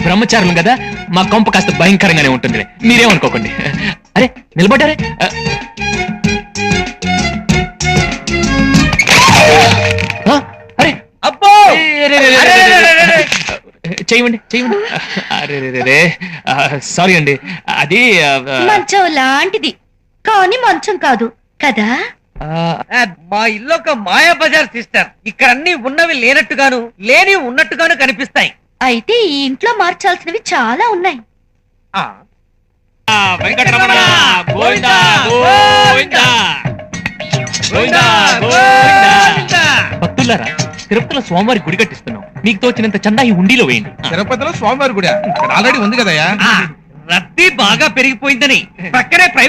బ్రహ్మచారులు కదా, మా కొంప కాస్త భయంకరంగానే ఉంటుంది, మీరేమనుకోకండి. అరే నిలబడ్డారే. అరే అబ్బో చెయ్యండి చెయ్యండి. అరే రే సారీ అండి, అది మంచం లాంటిది కానీ మంచం కాదు కదా. మా ఇల్లు ఒక మాయా బజార్ సిస్టర్. ఇక్కడ అన్ని ఉన్నవి లేనట్టుగాను, లేని ఉన్నట్టుగాను కనిపిస్తాయి. అయితే ఈ ఇంట్లో మార్చాల్సినవి చాలా ఉన్నాయి. వెంకటరమణ గోవిందా గోవిందా గోవిందా గోవిందా. భక్తులారా, తిరుపతిలో స్వామివారి గుడి కట్టిస్తున్నాం, మీకు తోచినంత చందా ఈ హుండీలో వేయండి. తిరుపతిలో స్వామివారి గుడి ఆల్రెడీ ఉంది కదయ్యా. రద్దీ బాగా పెరిగిపోయిందని పక్కనే